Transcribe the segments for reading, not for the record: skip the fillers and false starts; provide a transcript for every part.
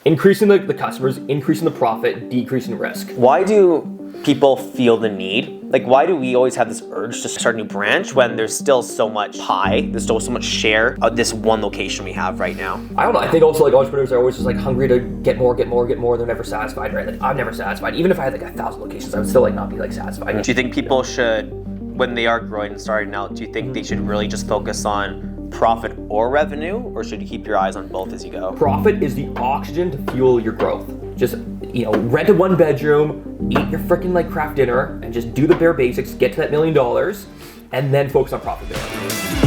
increasing the customers, increasing the profit, decreasing risk. Why do people feel the need? Like, why do we always have this urge to start a new branch when there's still so much pie, there's still so much share of this one location we have right now? I don't know. I think also like entrepreneurs are always just like hungry to get more. They're never satisfied, right? Like I'm never satisfied. Even if I had like 1,000 locations, I would still like not be like satisfied. Do you think people should, when they are growing and starting out, do you think they should really just focus on profit or revenue, or should you keep your eyes on both as you go? Profit is the oxygen to fuel your growth. Just, rent a 1-bedroom, eat your freaking like craft dinner, and just do the bare basics, get to that $1 million, and then focus on profitability.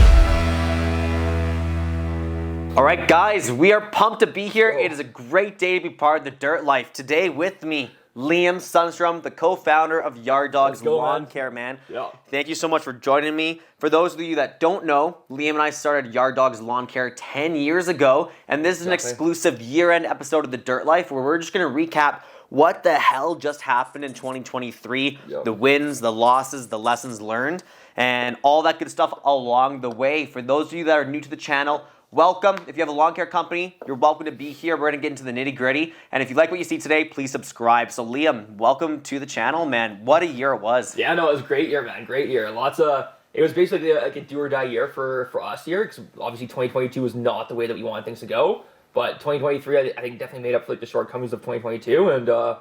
All right, guys, we are pumped to be here. It is a great day to be part of the Dirt Life. Today with me, Liam Sundstrom, the co-founder of Yard Dogs Lawn Care, man. Yeah. Thank you so much for joining me. For those of you that don't know, Liam and I started Yard Dogs Lawn Care 10 years ago, and this is an exclusive year-end episode of the Dirt Life where we're just going to recap what the hell just happened in 2023, the wins, the losses, the lessons learned, and all that good stuff along the way. For those of you that are new to the channel, welcome. If you have a lawn care company, you're welcome to be here. We're going to get into the nitty gritty. And if you like what you see today, please subscribe. So Liam, welcome to the channel, man. What a year it was. Yeah, no, it was a great year, man. Great year. It was basically like a do or die year for us here, because obviously 2022 was not the way that we wanted things to go. But 2023, I think definitely made up for like the shortcomings of 2022, and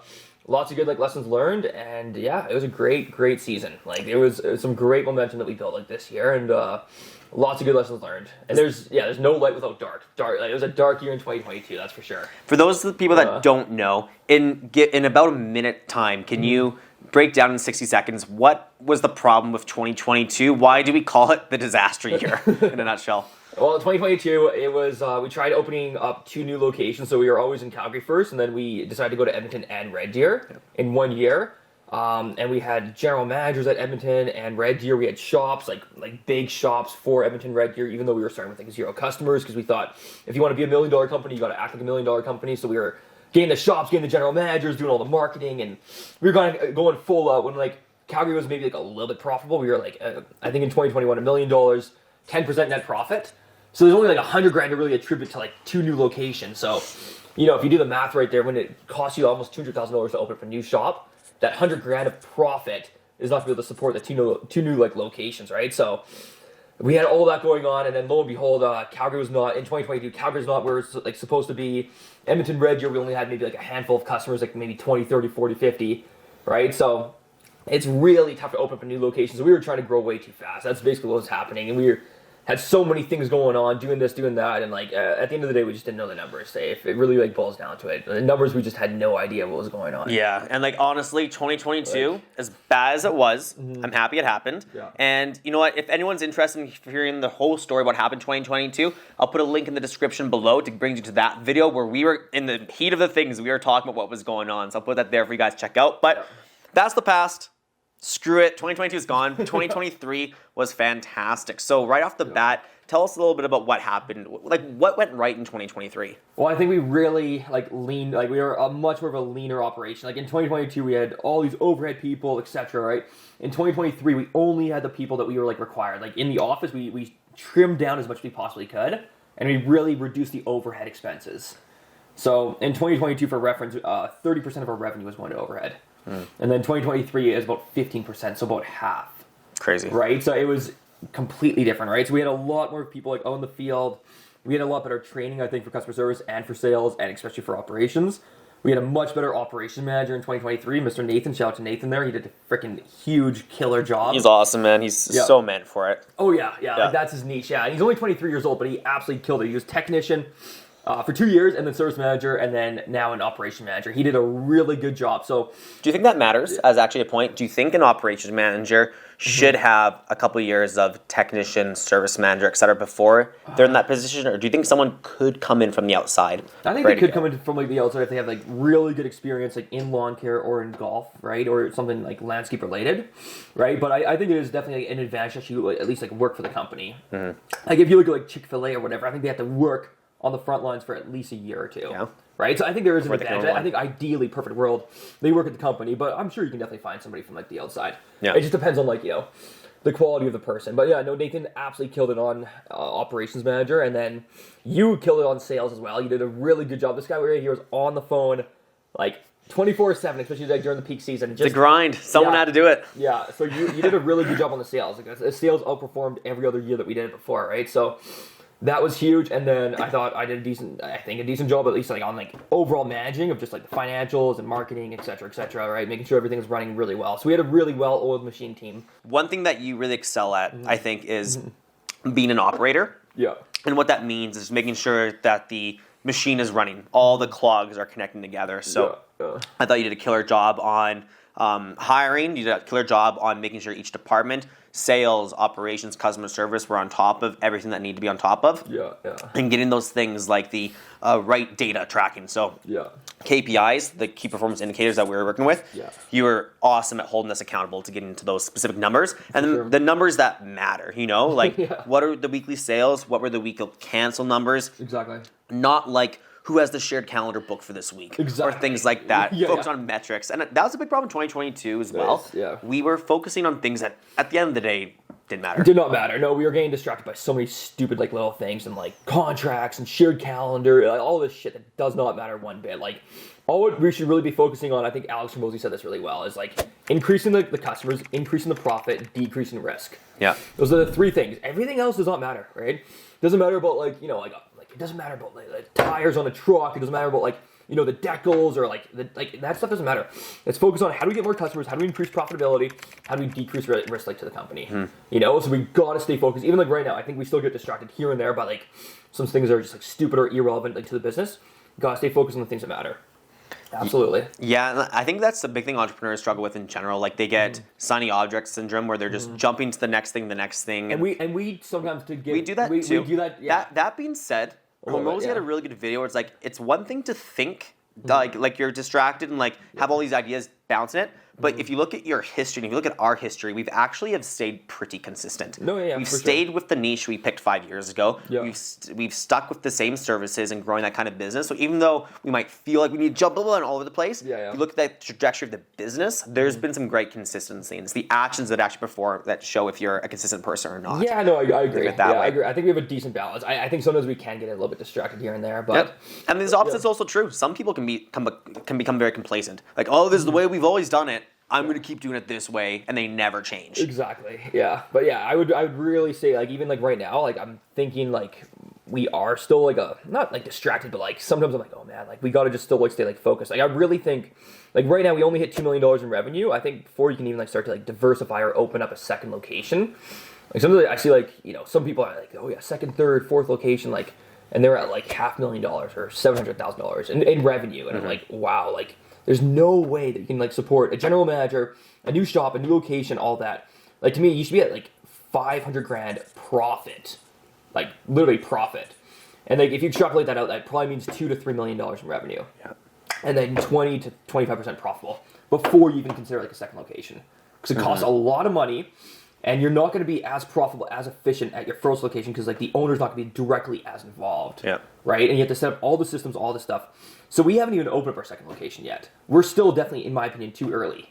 lots of good like lessons learned. And yeah, it was a great season. Like it was some great momentum that we built like this year, and lots of good lessons learned. And there's no light without dark. It was a dark year in 2022, that's for sure. For those of the people that don't know, in about a minute time, can you break down in 60 seconds what was the problem with 2022? Why do we call it the disaster year in a nutshell? Well, in 2022, it was we tried opening up 2 new locations. So we were always in Calgary first, and then we decided to go to Edmonton and Red Deer in 1 year. And we had general managers at Edmonton and Red Deer. We had shops, like big shops for Edmonton, Red Deer, even though we were starting with like 0 customers, because we thought if you want to be a $1 million company, you got to act like a $1 million company. So we were getting the shops, getting the general managers, doing all the marketing, and we were going full out. When like Calgary was maybe like a little bit profitable, we were like I think in 2021 $1 million, 10% net profit. So there's only like $100,000 to really attribute to like 2 new locations. So if you do the math right there, when it costs you almost $200,000 to open up a new shop, that $100,000 of profit is not to be able to support the two new like locations, right? So we had all that going on, and then lo and behold, Calgary was not in 2022. Calgary was not where it's like supposed to be. Edmonton, Red Deer, we only had maybe like a handful of customers, like maybe 20, 30, 40, 50, right? So it's really tough to open up a new location. So we were trying to grow way too fast. That's basically what was happening, and we had so many things going on, doing this, doing that, and like at the end of the day, we just didn't know the numbers. If it really like boils down to it, the numbers, we just had no idea what was going on. Yeah, and like honestly, 2022, as bad as it was, I'm happy it happened. Yeah. And you know what? If anyone's interested in hearing the whole story about what happened in 2022, I'll put a link in the description below to bring you to that video where we were in the heat of the things. We were talking about what was going on. So I'll put that there for you guys to check out. But that's the past. Screw it. 2022 is gone. 2023 was fantastic. So right off the bat, tell us a little bit about what happened. Like what went right in 2023? Well, I think we really leaned, we were a much more of a leaner operation. Like in 2022, we had all these overhead people, etc. Right? In 2023, we only had the people that we were required. Like in the office, we trimmed down as much as we possibly could, and we really reduced the overhead expenses. So in 2022, for reference, 30% of our revenue was going to overhead. And then 2023 is about 15%, so about half. Crazy. Right? So it was completely different, right? So we had a lot more people out in the field. We had a lot better training, I think, for customer service and for sales, and especially for operations. We had a much better operations manager in 2023, Mr. Nathan. Shout out to Nathan there. He did a freaking huge killer job. He's awesome, man. He's so meant for it. Oh, yeah. Like, that's his niche, yeah. And he's only 23 years old, but he absolutely killed it. He was technician for 2 years, and then service manager, and then now an operation manager. He did a really good job. So, do you think that matters as actually a point? Do you think an operations manager should have a couple of years of technician, service manager, etc. before they're in that position, or do you think someone could come in from the outside? I think they could come in from the outside if they have really good experience in lawn care or in golf, right, or something landscape related, right? But I think it is definitely an advantage that you at least work for the company. Like if you look at Chick-fil-A or whatever, I think they have to work on the front lines for at least a year or 2. Yeah. Right? So I think there is an advantage. I think ideally, perfect world, they work at the company, but I'm sure you can definitely find somebody from the outside. Yeah. It just depends on the quality of the person. But yeah, no, Nathan absolutely killed it on operations manager, and then you killed it on sales as well. You did a really good job. This guy right here was on the phone like 24/7, especially like during the peak season. Just, the grind. Someone had to do it. Yeah, so you did a really good job on the sales. Like, the sales outperformed every other year that we did it before, right? So that was huge. And then I thought I did a decent job, at least like on like overall managing of just like the financials and marketing, et cetera, right? Making sure everything was running really well. So we had a really well-oiled machine team. One thing that you really excel at, I think, is being an operator. Yeah. And what that means is making sure that the machine is running. All the clogs are connecting together. So I thought you did a killer job on hiring. You did a killer job on making sure each department, sales, operations, customer service, were on top of everything that needed to be on top of. Yeah. And getting those things like the right data tracking. So KPIs, the key performance indicators that we were working with, you were awesome at holding us accountable to getting into those specific numbers. And then the numbers that matter, like what are the weekly sales? What were the weekly cancel numbers? Exactly. Not like who has the shared calendar book for this week, or things like that. Focus on metrics. And that was a big problem in 2022 as well. We were focusing on things that, at the end of the day, didn't matter. Did not matter. No, we were getting distracted by so many stupid like little things and like contracts and shared calendar, like, all this shit that does not matter one bit. Like, all we should really be focusing on, I think Alex Ramosi said this really well, is like increasing the customers, increasing the profit, decreasing risk. Yeah. Those are the three things. Everything else does not matter, right? Doesn't matter about like, it doesn't matter about like the tires on a truck. It doesn't matter about like, the decals or like that stuff doesn't matter. Let's focus on how do we get more customers, how do we increase profitability, how do we decrease risk like to the company. So we gotta stay focused. Even like right now, I think we still get distracted here and there by like some things that are just like stupid or irrelevant like to the business. Gotta stay focused on the things that matter. Absolutely. Yeah, and I think that's the big thing entrepreneurs struggle with in general. Like they get shiny object syndrome where they're just jumping to the next thing. And we sometimes we do that too. We do that. Yeah. That being said, Ramosi had a really good video where it's like, it's one thing to think, like you're distracted and like have all these ideas bouncing it. But if you look at your history, and if you look at our history, we've actually have stayed pretty consistent. We've stayed with the niche we picked 5 years ago. We've stuck with the same services and growing that kind of business. So even though we might feel like we need to jump all over the place, if you look at that trajectory of the business, there's been some great consistency. And it's the actions that actually perform that show if you're a consistent person or not. Yeah, no, I agree. I agree. I think we have a decent balance. I think sometimes we can get a little bit distracted here and there, but and the opposite's also true. Some people can become very complacent. Like, oh, this is the way we've always done it. I'm going to keep doing it this way, and they never change. Exactly. Yeah. But yeah, I would really say, like, even like right now, like I'm thinking like we are still like not like distracted, but like sometimes I'm like, oh man, like we got to just still like stay like focused. Like I really think like right now we only hit $2 million in revenue. I think before you can even like start to like diversify or open up a second location. Like sometimes I see like, some people are like, oh yeah, second, third, fourth location, like, and they're at like $500,000 or $700,000 in revenue. And I'm like, wow, like, there's no way that you can like support a general manager, a new shop, a new location, all that. Like to me, you should be at like $500,000 profit, like literally profit. And like if you extrapolate that out, that probably means $2 to $3 million in revenue, and then 20 to 25% profitable before you even consider like a second location, because it costs a lot of money, and you're not going to be as profitable, as efficient at your first location because like the owner's not going to be directly as involved, right? And you have to set up all the systems, all this stuff. So we haven't even opened up our second location yet. We're still definitely, in my opinion, too early,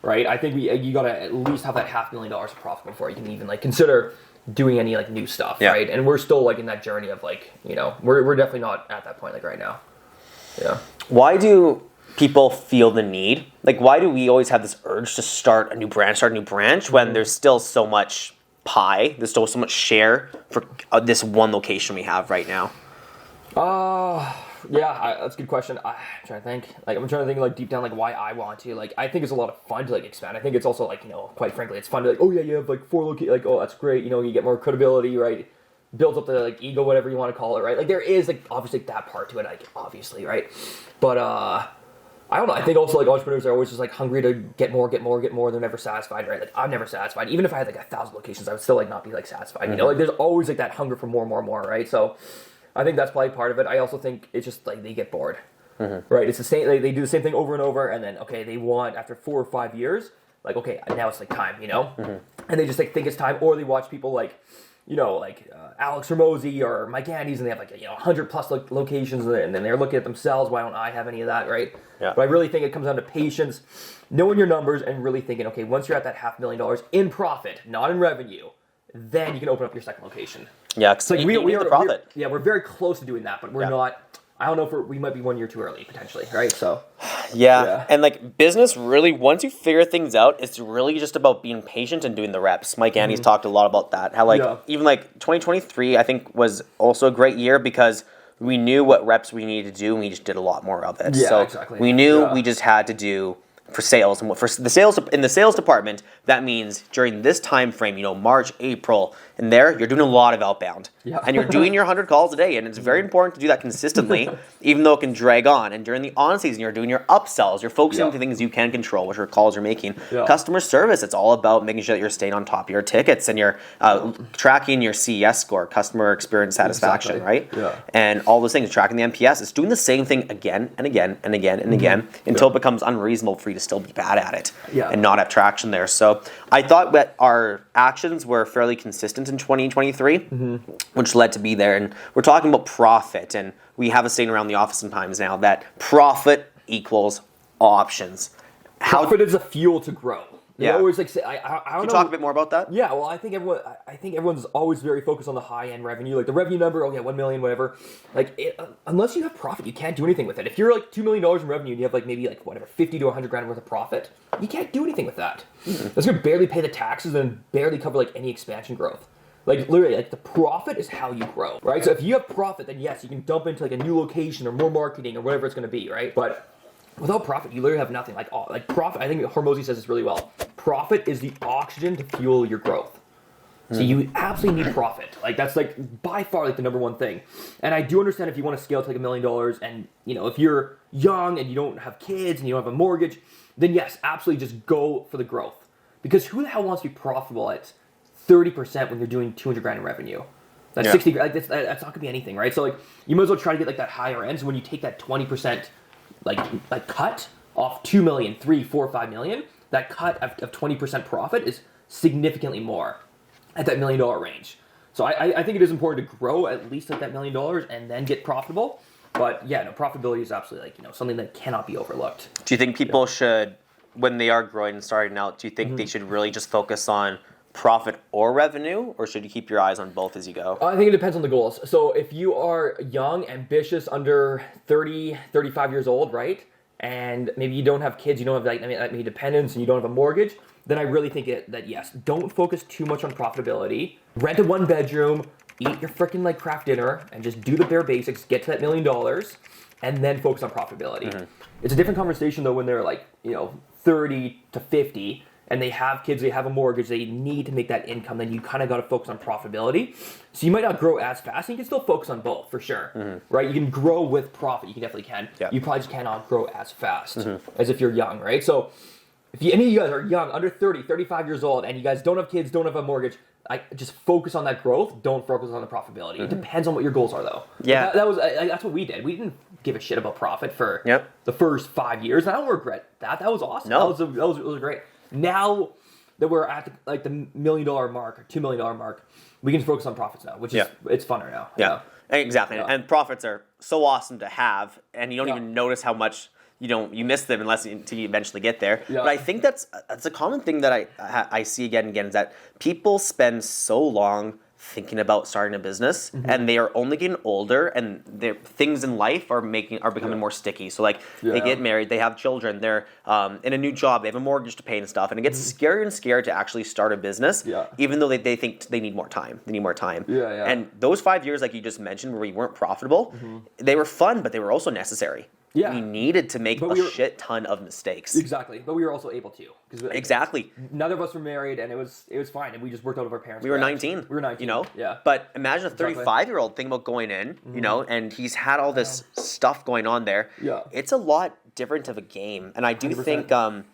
right? I think you got to at least have that $500,000 of profit before you can even like consider doing any like new stuff, right? And we're still like in that journey of like, we're definitely not at that point like right now. Yeah. Why do people feel the need? Like, why do we always have this urge to start a new branch when there's still so much pie, there's still so much share for this one location we have right now? Yeah, that's a good question. I'm trying to think. Like, I'm trying to think like deep down like why I want to. Like, I think it's a lot of fun to like expand. I think it's also like, quite frankly, it's fun to like, oh yeah, you have like 4 locations. Like, oh, that's great. You get more credibility, right? Builds up the like ego, whatever you want to call it, right? Like, there is like obviously that part to it, like obviously, right? But I don't know. I think also like entrepreneurs are always just like hungry to get more. They're never satisfied, right? Like, I'm never satisfied. Even if I had like 1,000 locations, I would still like not be like satisfied. Like, there's always like that hunger for more, right? So I think that's probably part of it. I also think it's just like they get bored, right? It's the same. They do the same thing over and over, and then they want after 4 or 5 years, like now it's like time, and they just like think it's time, or they watch people like, like Alex Hormozy or Mike Andes, and they have like 100 plus locations, and then they're looking at themselves. Why don't I have any of that, right? Yeah. But I really think it comes down to patience, knowing your numbers, and really thinking, okay, once you're at that $500,000 in profit, not in revenue, then you can open up your second location. Yeah, because Like we are the profit. We're very close to doing that, but we're not. I don't know if we might be 1 year too early potentially, right? So. Yeah, and like business really, once you figure things out, it's really just about being patient and doing the reps. Mike Andy's talked a lot about that. How even like 2023, I think was also a great year because we knew what reps we needed to do, and we just did a lot more of it. Yeah, so exactly. We knew we just had to do for sales, and for the sales in the sales department, that means during this time frame, March, April, and you're doing a lot of outbound, and you're doing your 100 calls a day, and it's very important to do that consistently, even though it can drag on. And during the on season, you're doing your upsells, you're focusing on the things you can control, which are calls you're making. Customer service, it's all about making sure that you're staying on top of your tickets and you're tracking your CES score, customer experience satisfaction, right? Yeah. And all those things, tracking the NPS. It's doing the same thing again and again and again and again until it becomes unreasonable for you to still be bad at it and not have traction there. So I thought that our actions were fairly consistent in 2023, which led to be there. And we're talking about profit, and we have a saying around the office sometimes now that profit equals options. Profit is a fuel to grow. They always like say, I don't Can you know. talk a bit more about that? Yeah, well, I think everyone's always very focused on the high end revenue, like the revenue number. Oh yeah, 1 million, whatever. Like unless you have profit, you can't do anything with it. If you're like $2 million in revenue and you have like maybe like whatever 50 to 100 grand worth of profit, you can't do anything with that. That's gonna barely pay the taxes and barely cover like any expansion growth. Like literally, like the profit is how you grow, right? So if you have profit, then yes, you can dump into like a new location or more marketing or whatever it's gonna be, right? But without profit, you literally have nothing. Like profit, I think Hormozy says this really well. Profit is the oxygen to fuel your growth. So you absolutely need profit. Like that's like by far like the number one thing. And I do understand if you want to scale to like $1 million, and if you're young and you don't have kids and you don't have a mortgage, then yes, absolutely just go for the growth. Because who the hell wants to be profitable at 30% when you're doing 200 grand in revenue? That's 60. Like that's not gonna be anything, right? So like you might as well try to get like that higher end. So when you take that 20%. Like cut off 2 million, 3, 4, 5 million, that cut of 20% profit is significantly more at that $1 million range. So I think it is important to grow at least at that $1 million and then get profitable. But yeah, no, profitability is absolutely something that cannot be overlooked. Do you think people should, when they are growing and starting out, do you think they should really just focus on profit or revenue, or should you keep your eyes on both as you go? I think it depends on the goals. So if you are young, ambitious, under 30, 35 years old, right? And maybe you don't have kids, you don't have maybe dependents, and you don't have a mortgage, then I really think that yes, don't focus too much on profitability. Rent a 1 bedroom, eat your freaking like craft dinner, and just do the bare basics, get to that $1 million, and then focus on profitability. It's a different conversation though when they're like, 30 to 50, and they have kids, they have a mortgage, they need to make that income, then you kind of got to focus on profitability. So you might not grow as fast, and you can still focus on both, for sure. Right? You can grow with profit, you definitely can. Yeah. You probably just cannot grow as fast as if you're young, right? So if any of you guys are young, under 30, 35 years old, and you guys don't have kids, don't have a mortgage, just focus on that growth, don't focus on the profitability. It depends on what your goals are, though. Yeah. That's what we did. We didn't give a shit about profit for the first 5 years, and I don't regret that. That was awesome. No. That was great. Now that we're at the $1 million mark or $2 million mark, we can focus on profits now, which is it's funner now. Yeah, exactly. Yeah. And profits are so awesome to have, and you don't even notice how much you miss them until you eventually get there. Yeah. But I think that's a common thing that I see again and again is that people spend so long thinking about starting a business, and they are only getting older, and their things in life are becoming more sticky. So like they get married, they have children, they're in a new job, they have a mortgage to pay and stuff, and it gets scarier and scarier to actually start a business, even though they think they need more time. They need more time. And those 5 years, like you just mentioned, where we weren't profitable, they were fun, but they were also necessary. Yeah. We needed to make shit ton of mistakes. Exactly. But we were also able to. Exactly. Neither of us were married, and it was fine, and we just worked out of our parents' We were 19. We were 19. Yeah. But imagine a 35-year-old thinking about going in, and he's had all this stuff going on there. Yeah. It's a lot different of a game. And I do 100%. Think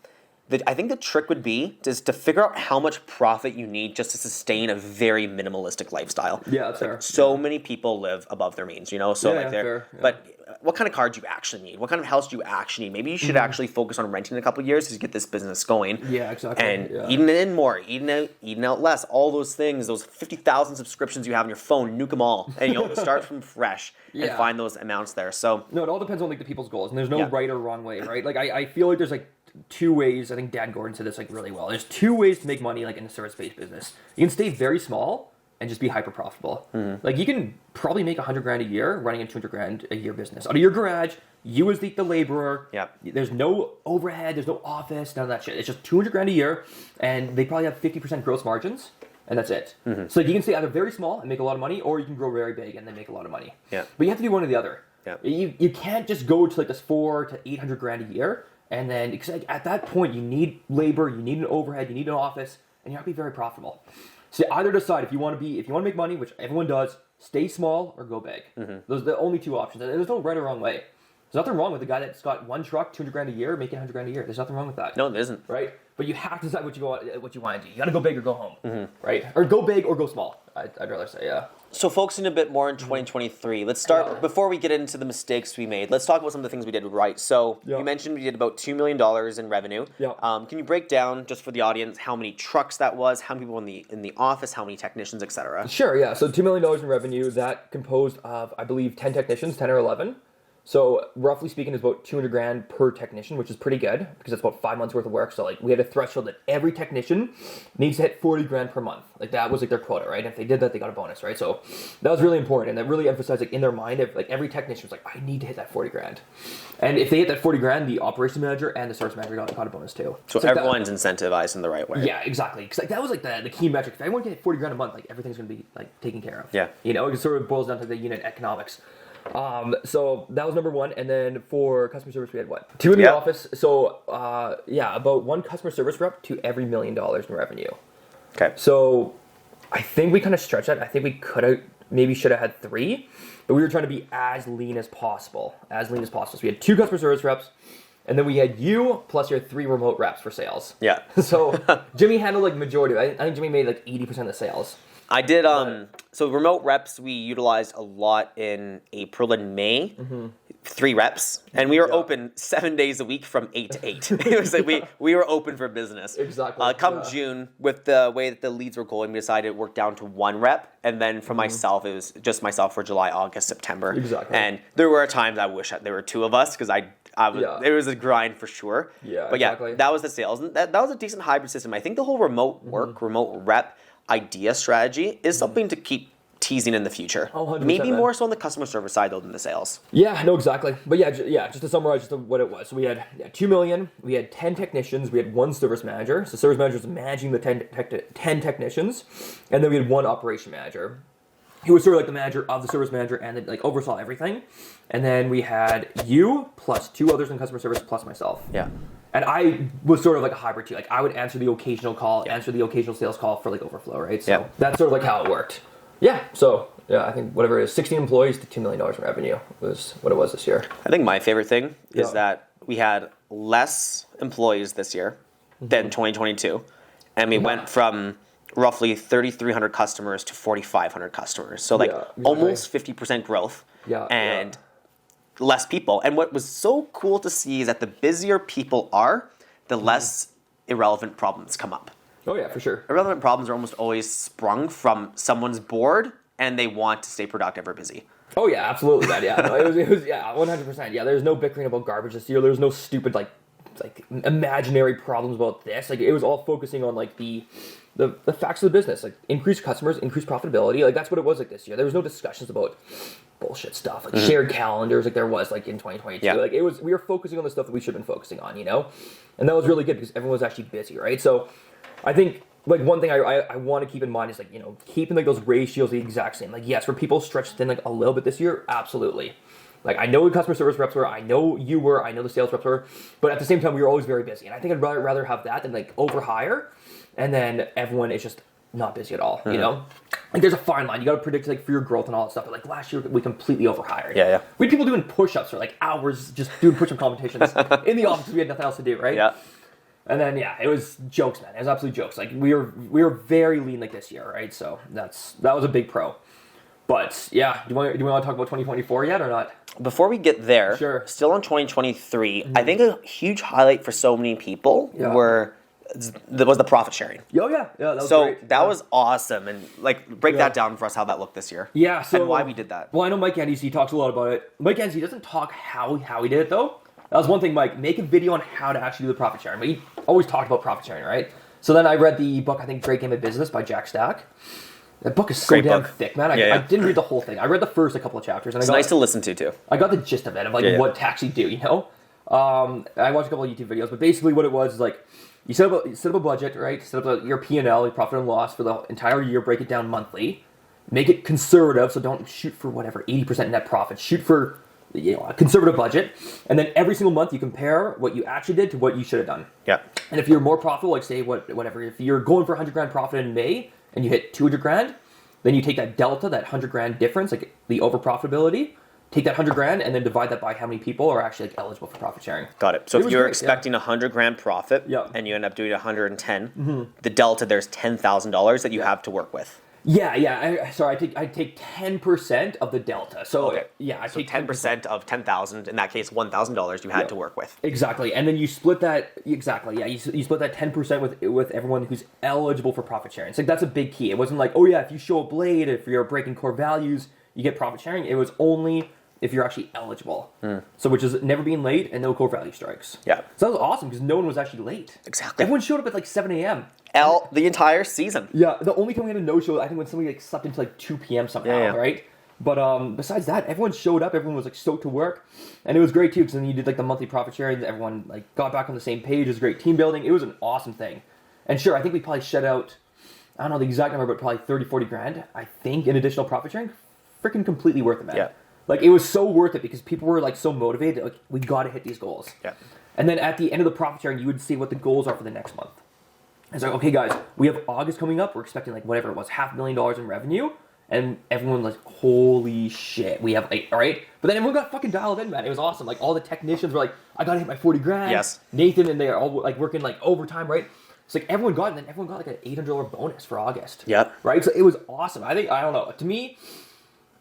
I think the trick would be just to figure out how much profit you need just to sustain a very minimalistic lifestyle. Yeah, that's fair. So many people live above their means, you know? So Yeah, like they're, fair, yeah. but what kind of car do you actually need? What kind of house do you actually need? Maybe you should actually focus on renting in a couple of years to get this business going. Yeah, exactly. And yeah. eating in more, eating out less, all those things, those 50,000 subscriptions you have on your phone, nuke them all. And you'll start from fresh and Yeah. find those amounts there. So No, it all depends on like the people's goals, and there's no Yeah. right or wrong way, right? Like I feel like there's like two ways. I think Dan Gordon said this like really well. There's two ways to make money like in a service-based business. You can stay very small and just be hyper profitable. Like you can probably make $100,000 a year running a $200,000 a year business out of your garage. You as the laborer. Yep. There's no overhead. There's no office. None of that shit. It's just $200,000 a year, and they probably have 50% gross margins. And that's it. So you can stay either very small and make a lot of money, or you can grow very big and then make a lot of money. Yeah. But you have to do one or the other. Yeah. You can't just go to like this $400,000 to $800,000 a year, and then because like, at that point you need labor, you need an overhead, you need an office, and you're not gonna be very profitable. So either decide if you want to make money, which everyone does, stay small or go big. Those are the only two options, and there's no right or wrong way. There's nothing wrong with the guy that's got one truck, $200,000 a year, making $100,000 a year. There's nothing wrong with that. no, there isn't. Right? But you have to decide what you want to do. You got to go big or go home, right? Or go big or go small. I'd rather say, yeah. So focusing a bit more in 2023, let's start, before we get into the mistakes we made, let's talk about some of the things we did right. So Yeah. you mentioned we did about $2 million in revenue. Yeah. Can you break down, just for the audience, how many trucks that was, how many people in the office, how many technicians, etc.? Sure, yeah. So $2 million in revenue, that composed of, I believe, 10 technicians, 10 or 11. So roughly speaking, it's about $200,000 per technician, which is pretty good because it's about 5 months worth of work. So like we had a threshold that every technician needs to hit $40,000 per month. Like that was like their quota, right? And if they did that, they got a bonus, right? So that was really important, and that really emphasized like in their mind, if like every technician was like, I need to hit that $40,000. And if they hit that $40,000, the operations manager and the service manager got a bonus too. So like everyone's incentivized in the right way. Yeah, exactly. Because like that was like the key metric. If everyone can hit $40,000 a month, like everything's gonna be like taken care of. Yeah. You know, it sort of boils down to the unit economics. So that was number one, and then for customer service we had what? 2 in the Yeah. office. So about one customer service rep to every $1 million in revenue. Okay. So I think we kind of stretched that. I think we should have had 3, but we were trying to be as lean as possible. So we had 2 customer service reps, and then we had you plus your 3 remote reps for sales. Yeah. So Jimmy handled like majority of it. I think Jimmy made like 80% of the sales. I did, so remote reps we utilized a lot in April and May, 3 reps, and we were open 7 days a week from 8 to 8. It was like we were open for business. Exactly. Come June, with the way that the leads were going, we decided to work down to 1 rep, and then for myself, it was just myself for July, August, September. Exactly. And there were times I wish there were 2 of us, because it was a grind for sure. Yeah, but exactly. yeah, that was the sales. And that was a decent hybrid system. I think the whole remote work, remote rep idea strategy is something to keep teasing in the future. Oh, 100%, Maybe man. more so on the customer service side though than the sales. Yeah, no, exactly. But just to summarize what it was. So we had 2 million, we had 10 technicians, we had 1 service manager. So service manager was managing the 10 technicians, and then we had 1 operation manager. He was sort of like the manager of the service manager and like oversaw everything. And then we had you plus 2 others in customer service plus myself. Yeah. And I was sort of like a hybrid too. Like I would answer the occasional call, answer the occasional sales call for like overflow, right? So that's sort of like how it worked. Yeah. So I think whatever it is, 16 employees to $2 million in revenue was what it was this year. I think my favorite thing is that we had less employees this year than 2022. And we went from roughly 3,300 customers to 4,500 customers. So like almost 50% growth. And less people. And what was so cool to see is that the busier people are, the less irrelevant problems come up. Oh yeah, for sure. Irrelevant problems are almost always sprung from someone's bored and they want to stay productive or busy. Oh yeah, absolutely, man. Yeah, no, it was 100%. Yeah, there's no bickering about garbage this year. There's no stupid like imaginary problems about this. Like it was all focusing on like the facts of the business, like increased customers, increased profitability. Like that's what it was like this year. There was no discussions about bullshit stuff like shared calendars like there was like in 2022. Yeah. Like we were focusing on the stuff that we should have been focusing on, you know? And that was really good because everyone was actually busy, right? So I think like one thing I want to keep in mind is like, you know, keeping like those ratios the exact same. Like yes, were people stretched thin like a little bit this year? Absolutely. Like I know the customer service reps were, I know you were, I know the sales reps were, but at the same time we were always very busy. And I think I'd rather have that than like overhire and then everyone is just not busy at all, you know? Like there's a fine line. You got to predict like for your growth and all that stuff. But like last year we completely overhired. Yeah. We had people doing push-ups for like hours just doing push-up competitions in the office because we had nothing else to do, right? Yeah. And then it was jokes, man. It was absolute jokes. Like we were very lean like this year, right? So that was a big pro. But do you want to talk about 2024 yet or not? Before we get there, Sure. Still on 2023, I think a huge highlight for so many people was the profit sharing. Oh yeah, that was great. That was awesome, and like break that down for us how that looked this year. Yeah, so and why we did that. Well, I know Mike Andes, he talks a lot about it. Mike Andes, he doesn't talk how he did it though. That was one thing, Mike. Make a video on how to actually do the profit sharing. But he always talked about profit sharing, right? So then I read the book, I think, Great Game of Business by Jack Stack. That book is so Great damn book. thick, man. I didn't read the whole thing. I read the first couple of chapters. And It's nice to listen to, too. I got the gist of it, of like what to actually do, you know? I watched a couple of YouTube videos, but basically what it was is like, you set up a budget, right? Set up your P&L, your profit and loss for the entire year, break it down monthly. Make it conservative, so don't shoot for whatever, 80% net profit. Shoot for a conservative budget. And then every single month you compare what you actually did to what you should have done. Yeah. And if you're more profitable, like say whatever, if you're going for 100 grand profit in May and you hit 200 grand, then you take that delta, that 100 grand difference, like the over profitability, take that 100 grand and then divide that by how many people are actually like eligible for profit sharing. Got it. So if you're expecting 100 grand profit and you end up doing 110, the delta, there's $10,000 that you have to work with. Yeah. I take 10% of the delta. So I take 10% of 10,000. In that case, $1,000 you had to work with. Exactly, and then you split that. Exactly, you split that 10% with everyone who's eligible for profit sharing. It's like that's a big key. It wasn't like, oh yeah, if you show a blade, if you're breaking core values, you get profit sharing. It was only if you're actually eligible. So which is never being late and no core value strikes. Yeah. So that was awesome because no one was actually late. Exactly. Everyone showed up at like 7 a.m. The entire season. Yeah, the only time we had a no-show, I think when somebody like slept into like 2 p.m. somehow, right? But besides that, everyone showed up. Everyone was like stoked to work, and it was great too because then you did like the monthly profit sharing. Everyone like got back on the same page. It was great team building. It was an awesome thing. And sure, I think we probably shed out, I don't know the exact number, but probably 30, 40 grand, I think, in additional profit sharing. Freaking completely worth it, man. Yeah. Like it was so worth it because people were like so motivated. Like we got to hit these goals. Yeah. And then at the end of the profit sharing, you would see what the goals are for the next month. It's like, okay, guys, we have August coming up. We're expecting like whatever it was, $500,000 in revenue, and everyone was like, holy shit, we have all right. But then everyone got fucking dialed in, man. It was awesome. Like all the technicians were like, I gotta hit my 40 grand. Yes. Nathan and they are all like working like overtime, right? It's like everyone got like an $800 bonus for August. Yep. Right. So it was awesome. I don't know. To me,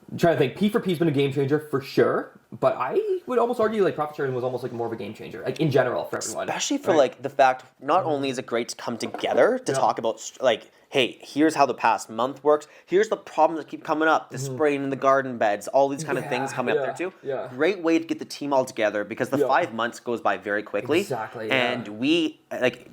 I'm trying to think. P for P has been a game changer for sure, but I would almost argue like profit sharing was almost like more of a game changer, like in general for everyone. Especially for like the fact, not only is it great to come together to talk about like, hey, here's how the past month works. Here's the problems that keep coming up. The spraying in the garden beds, all these kind of things coming up there too. Yeah. Great way to get the team all together because the 5 months goes by very quickly. Exactly. And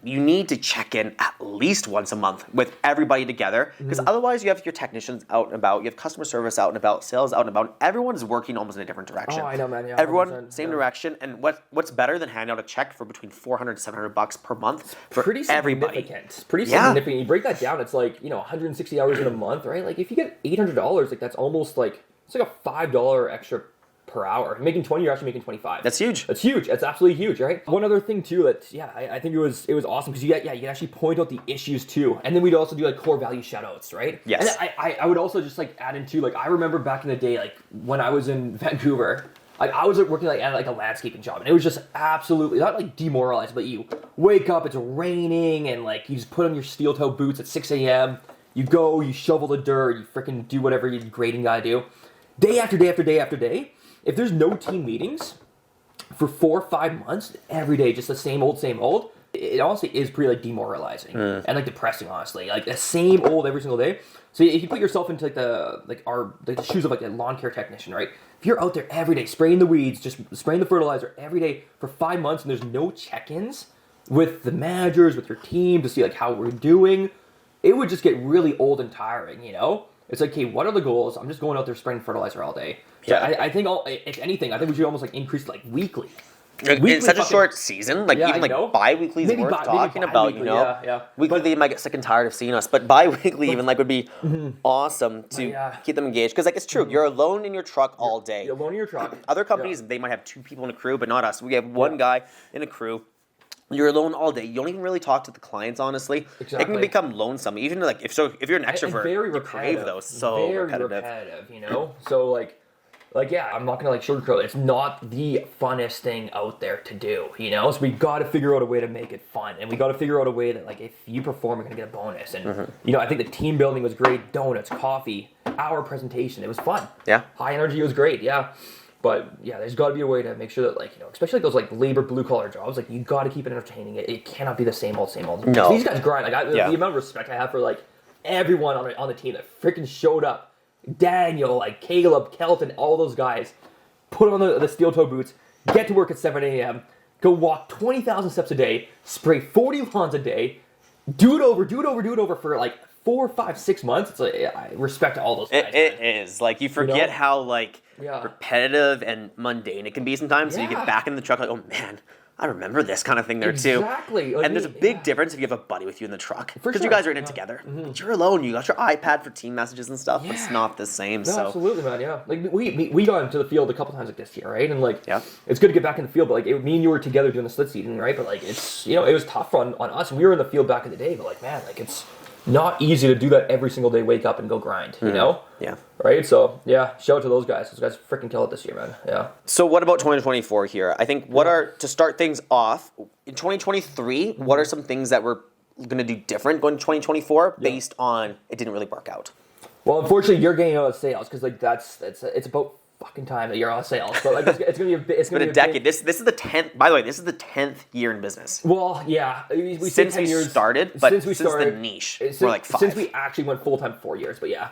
you need to check in at least once a month with everybody together because otherwise you have your technicians out and about, you have customer service out and about, sales out and about. Everyone's working almost in a different direction. Oh, I know, man. Yeah, everyone same direction. And what's better than handing out a check for between $400 to $700 per month for pretty everybody? Significant. Pretty significant. You break that down, it's like 160 hours in a month, right? Like if you get $800, like that's almost like it's like a $5 extra per hour. Making 20, you're actually making 25. That's huge. That's huge. That's absolutely huge, right? One other thing too that I think it was awesome because you can actually point out the issues too, and then we'd also do like core value shoutouts, right? Yes. And I would also just like add into like I remember back in the day like when I was in Vancouver. Like I was working like at like a landscaping job, and it was just absolutely not like demoralized, but you wake up, it's raining, and like you just put on your steel toe boots at 6 a.m. You go, you shovel the dirt, you freaking do whatever you grading guy do, day after day after day after day. If there's no team meetings for 4 or 5 months, every day just the same old, it honestly is pretty like demoralizing and like depressing. Honestly, like the same old every single day. So if you put yourself into like the shoes of like a lawn care technician, right? If you're out there every day spraying the weeds, just spraying the fertilizer every day for 5 months, and there's no check-ins with the managers, with your team to see like how we're doing, it would just get really old and tiring. It's like, okay, what are the goals? I'm just going out there spraying fertilizer all day. So I think, if anything, I think we should almost like increase like weekly. In such a short season, like even like bi-weekly is worth talking about, Weekly they might get sick and tired of seeing us, but bi-weekly even like would be awesome to keep them engaged. Because like it's true, you're alone in your truck all day. You're alone in your truck. Other companies, they might have 2 people in a crew, but not us. We have one guy in a crew. You're alone all day. You don't even really talk to the clients, honestly. Exactly. It can become lonesome. Even like if you're an extrovert, you crave those. So very repetitive. So like like, yeah, I'm not gonna like sugarcoat it. It's not the funnest thing out there to do, you know? So we gotta figure out a way to make it fun. And we gotta figure out a way that, like, if you perform, you're gonna get a bonus. And, you know, I think the team building was great. Donuts, coffee, our presentation. It was fun. Yeah. High energy was great, yeah. But, yeah, there's gotta be a way to make sure that, like, you know, especially like those, like, labor blue-collar jobs, like, you gotta keep it entertaining. It cannot be the same old. No. These guys grind. Like, the amount of respect I have for, like, everyone on the team that freaking showed up. Daniel, like Caleb, Kelton, all those guys, put on the steel-toe boots, get to work at 7 a.m., go walk 20,000 steps a day, spray 40 lawns a day, do it over for like 4, 5, 6 months. It's like, I respect all those guys. It is. Like, you forget how, like, repetitive and mundane it can be sometimes. So you get back in the truck like, oh, man, I remember this kind of thing there too. Exactly. Like, and there's a big difference if you have a buddy with you in the truck. Because sure. you guys are in it together. But you're alone. You got your iPad for team messages and stuff, but it's not the same. No, so absolutely, man, yeah. Like, we got into the field a couple times like this year, right? And, like, it's good to get back in the field, but, like, me and you were together doing the split season, right? But, like, it's, you know, it was tough on us. We were in the field back in the day, but, like, man, like, it's not easy to do that every single day, wake up and go grind, you know? Yeah. Right? So, yeah, shout out to those guys. Those guys freaking kill it this year, man. Yeah. So what about 2024 here? I think to start things off, in 2023, what are some things that we're going to do different going to 2024 based on it didn't really work out? Well, unfortunately, you're getting out of sales because, like, it's about fucking time that you're out of sales. But, like, it's going to be it's going to be a decade. This is the 10th. By the way, this is the 10th year in business. Well, yeah, since we started, but since we started the niche, we're like 5. Since we actually went full time 4 years, but yeah.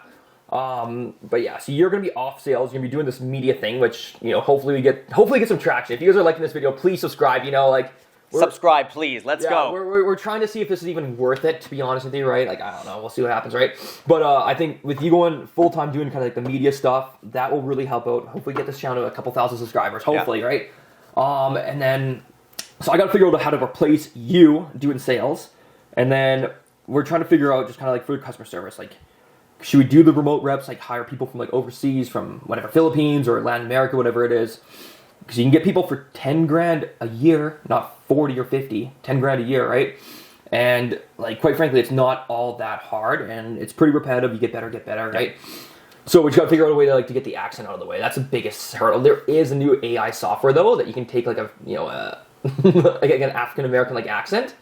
So you're gonna be off sales. You're gonna be doing this media thing, which, you know, hopefully get some traction. If you guys are liking this video, please subscribe. You know, like, subscribe, please. Let's go. We're trying to see if this is even worth it, to be honest with you, right? Like, I don't know. We'll see what happens, right? But I think with you going full-time doing kind of like the media stuff, that will really help out. Hopefully get this channel to a couple thousand subscribers, hopefully, right? And then, so I got to figure out how to replace you doing sales. And then we're trying to figure out just kind of like for customer service, like, should we do the remote reps, like hire people from like overseas, from whatever, Philippines or Latin America, whatever it is? Because you can get people for 10 grand a year, not 40 or 50, 10 grand a year, right? And, like, quite frankly, it's not all that hard, and it's pretty repetitive. You get better, right? So we just got to figure out a way to, like, to get the accent out of the way. That's the biggest hurdle. There is a new AI software, though, that you can take, like, a, you know, like an African-American, like, accent.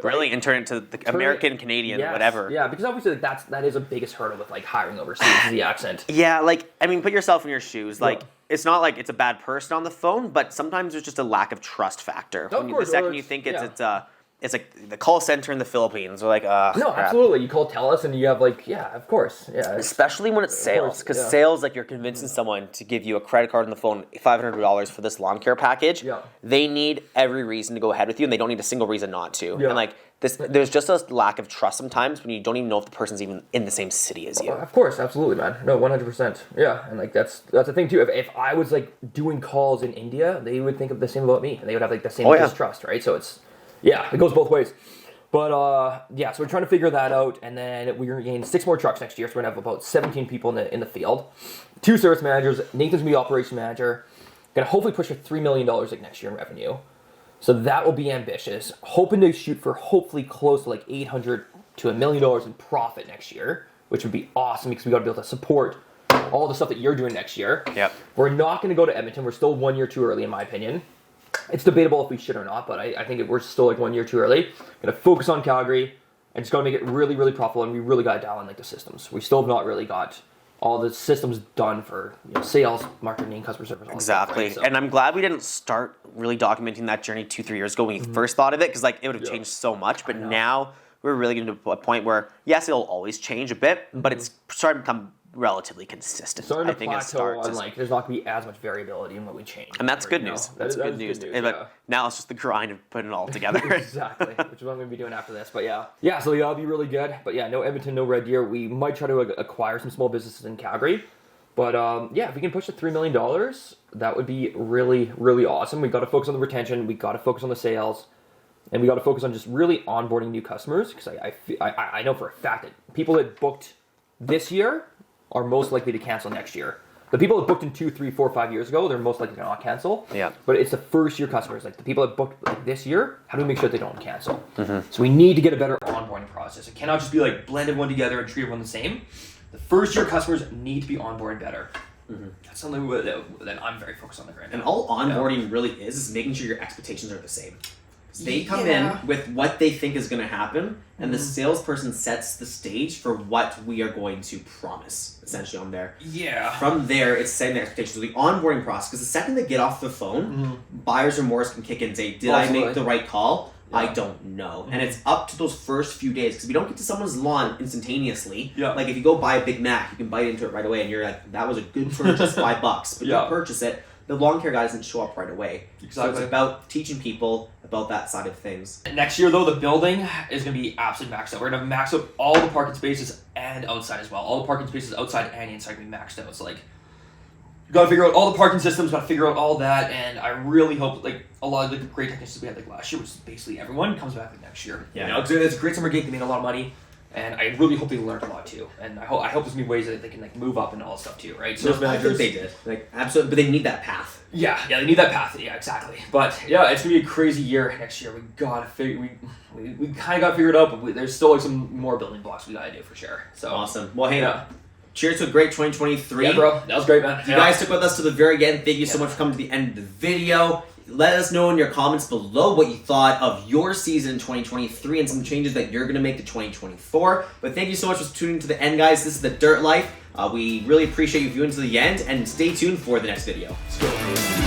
Really? And turn it to the American, Canadian, whatever. Yeah, because obviously that is a biggest hurdle with, like, hiring overseas, is the accent. Yeah, like, I mean, put yourself in your shoes. Like, it's not like it's a bad person on the phone, but sometimes there's just a lack of trust factor. The second you think it's like the call center in the Philippines, or like, no, crap. absolutely. You call TELUS and you have, like, of course. Yeah. Especially when it's sales, because sales, like, you're convincing someone to give you a credit card on the phone, $500 for this lawn care package. Yeah. They need every reason to go ahead with you, and they don't need a single reason not to. Yeah. And, like, there's just a lack of trust sometimes when you don't even know if the person's even in the same city as you. Of course, absolutely, man. No, 100%. Yeah, and, like, that's the thing too. If I was, like, doing calls in India, they would think of the same about me, and they would have, like, the same distrust, right? So it's, it goes both ways. But so we're trying to figure that out, and then we're going to gain 6 more trucks next year. So we're going to have about 17 people in the field, 2 service managers. Nathan's going to be operation manager. Going to hopefully push for $3 million like next year in revenue. So that will be ambitious. Hoping to shoot for hopefully close to like $800 to $1 million in profit next year, which would be awesome because we got to be able to support all the stuff that you're doing next year. Yep. We're not going to go to Edmonton. We're still 1 year too early, in my opinion. It's debatable if we should or not, but I think we're still like 1 year too early. Going to focus on Calgary and just got to make it really, really profitable. And we really got to dial in like the systems. We still have not really got all the systems done for sales, marketing, customer service. Exactly. Stuff, right? So, and I'm glad we didn't start really documenting that journey 2-3 years ago when you first thought of it, because like it would have changed so much. But now we're really getting to a point where, yes, it'll always change a bit, but it's starting to become relatively consistent. Starting to plateau on, like, there's not going to be as much variability in what we change. And that's good news. That's good news. But now it's just the grind of putting it all together. Exactly, which is what I'm going to be doing after this. But so that'll be really good. But no Edmonton, no Red Deer. We might try to acquire some small businesses in Calgary. But if we can push to $3 million, that would be really, really awesome. We've got to focus on the retention. We've got to focus on the sales. And we got to focus on just really onboarding new customers. Because I know for a fact that people that booked this year are most likely to cancel next year. The people that booked in 2, 3, 4, 5 years ago, they're most likely to not cancel. Yeah. But it's the first year customers, like the people that booked like this year, how do we make sure they don't cancel? So we need to get a better onboarding process. It cannot just be like blend everyone together and treat everyone the same. The first year customers need to be onboarded better. That's something that I'm very focused on right now. And all onboarding really is making sure your expectations are the same. They come in with what they think is going to happen, and the salesperson sets the stage for what we are going to promise, essentially, on there. Yeah. From there, it's setting the expectations. So the onboarding process, because the second they get off the phone, buyer's remorse can kick in and say, did I make the right call? I don't know. And it's up to those first few days, because we don't get to someone's lawn instantaneously. Like, if you go buy a Big Mac, you can bite into it right away, and you're like, that was a good purchase, $5. But you purchase it. The lawn care guy doesn't show up right away. So it's about teaching people about that side of things. Next year, though, the building is going to be absolutely maxed out. We're going to max out all the parking spaces and outside as well. All the parking spaces outside and inside are going to be maxed out. It's like, you got to figure out all the parking systems, got to figure out all that, and I really hope like a lot of the great technicians we had like last year, which is basically everyone, comes back like next year. Yeah. You know, it's a great summer gig. They made a lot of money. And I really hope they learned a lot too, and I hope there's gonna be ways that they can like move up and all that stuff too, right? So I think they did, like absolutely, but they need that path. Yeah, they need that path. Yeah, exactly. But yeah, it's gonna be a crazy year next year. We gotta figure we kind of got figured out, but there's still like some more building blocks we gotta do for sure. So awesome. Well, hey, cheers to a great 2023. Yeah, bro, that was great, man. You guys took with us to the very end. Thank you so much for coming to the end of the video. Let us know in your comments below what you thought of your season in 2023 and some changes that you're going to make to 2024. But thank you so much for tuning to the end, guys. This is The Dirt Life. We really appreciate you viewing to the end, and stay tuned for the next video. Let's go.